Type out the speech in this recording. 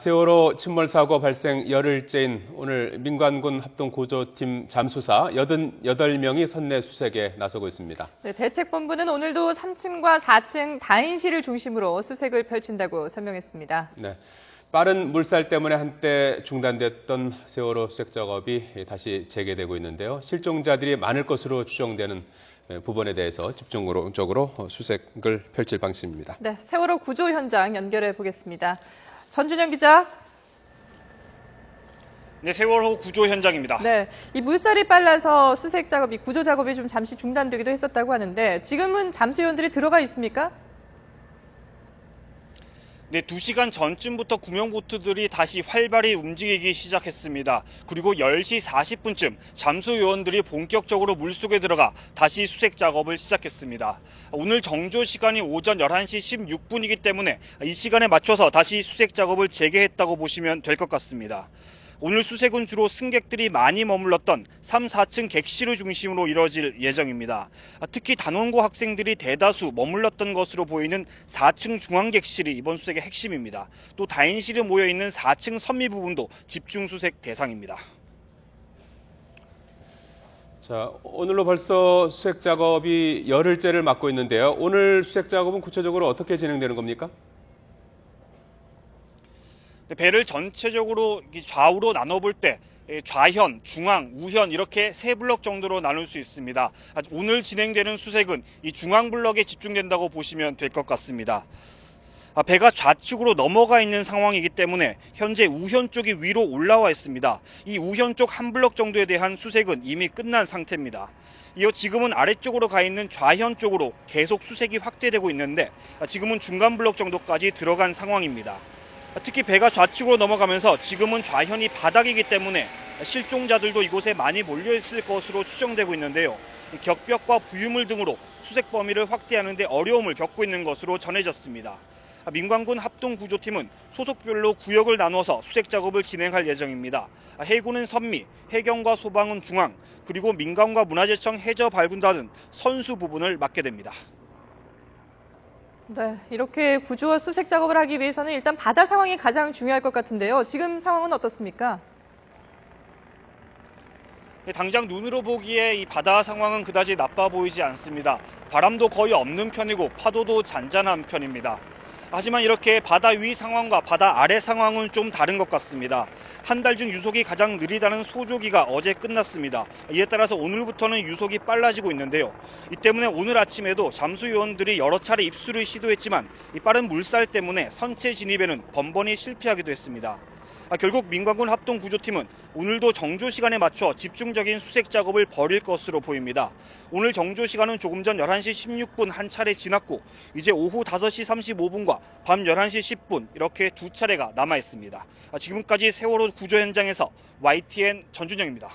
세월호 침몰 사고 발생 열흘째인 오늘 민관군 합동구조팀 잠수사 88명이 선내 수색에 나서고 있습니다. 네, 대책본부는 오늘도 3층과 4층 다인실을 중심으로 수색을 펼친다고 설명했습니다. 네, 빠른 물살 때문에 한때 중단됐던 세월호 수색 작업이 다시 재개되고 있는데요. 실종자들이 많을 것으로 추정되는 부분에 대해서 집중적으로 수색을 펼칠 방침입니다. 네, 세월호 구조 현장 연결해 보겠습니다. 전준영 기자. 네, 세월호 구조 현장입니다. 네, 이 물살이 빨라서 수색 작업이, 구조 작업이 좀 잠시 중단되기도 했었다고 하는데 지금은 잠수요원들이 들어가 있습니까? 네, 2시간 전쯤부터 구명보트들이 다시 활발히 움직이기 시작했습니다. 그리고 10시 40분쯤 잠수 요원들이 본격적으로 물속에 들어가 다시 수색 작업을 시작했습니다. 오늘 정조 시간이 오전 11시 16분이기 때문에 이 시간에 맞춰서 다시 수색 작업을 재개했다고 보시면 될 것 같습니다. 오늘 수색은 주로 승객들이 많이 머물렀던 3, 4층 객실을 중심으로 이뤄질 예정입니다. 특히 단원고 학생들이 대다수 머물렀던 것으로 보이는 4층 중앙객실이 이번 수색의 핵심입니다. 또 다인실이 모여있는 4층 선미 부분도 집중 수색 대상입니다. 자, 오늘로 벌써 수색 작업이 열흘째를 맞고 있는데요. 오늘 수색 작업은 구체적으로 어떻게 진행되는 겁니까? 배를 전체적으로 좌우로 나눠볼 때 좌현, 중앙, 우현 이렇게 세 블럭 정도로 나눌 수 있습니다. 오늘 진행되는 수색은 이 중앙 블럭에 집중된다고 보시면 될 것 같습니다. 배가 좌측으로 넘어가 있는 상황이기 때문에 현재 우현 쪽이 위로 올라와 있습니다. 이 우현 쪽 한 블럭 정도에 대한 수색은 이미 끝난 상태입니다. 이어 지금은 아래쪽으로 가 있는 좌현 쪽으로 계속 수색이 확대되고 있는데 지금은 중간 블럭 정도까지 들어간 상황입니다. 특히 배가 좌측으로 넘어가면서 지금은 좌현이 바닥이기 때문에 실종자들도 이곳에 많이 몰려있을 것으로 추정되고 있는데요. 격벽과 부유물 등으로 수색 범위를 확대하는 데 어려움을 겪고 있는 것으로 전해졌습니다. 민관군 합동구조팀은 소속별로 구역을 나눠서 수색 작업을 진행할 예정입니다. 해군은 선미, 해경과 소방은 중앙, 그리고 민간과 문화재청 해저발군단은 선수 부분을 맡게 됩니다. 네, 이렇게 구조와 수색 작업을 하기 위해서는 일단 바다 상황이 가장 중요할 것 같은데요. 지금 상황은 어떻습니까? 네, 당장 눈으로 보기에 이 바다 상황은 그다지 나빠 보이지 않습니다. 바람도 거의 없는 편이고 파도도 잔잔한 편입니다. 하지만 이렇게 바다 위 상황과 바다 아래 상황은 좀 다른 것 같습니다. 한 달 중 유속이 가장 느리다는 소조기가 어제 끝났습니다. 이에 따라서 오늘부터는 유속이 빨라지고 있는데요. 이 때문에 오늘 아침에도 잠수요원들이 여러 차례 입수를 시도했지만 이 빠른 물살 때문에 선체 진입에는 번번이 실패하기도 했습니다. 결국 민관군 합동구조팀은 오늘도 정조 시간에 맞춰 집중적인 수색 작업을 벌일 것으로 보입니다. 오늘 정조 시간은 조금 전 11시 16분 한 차례 지났고 이제 오후 5시 35분과 밤 11시 10분 이렇게 두 차례가 남아 있습니다. 지금까지 세월호 구조 현장에서 YTN 전준영입니다.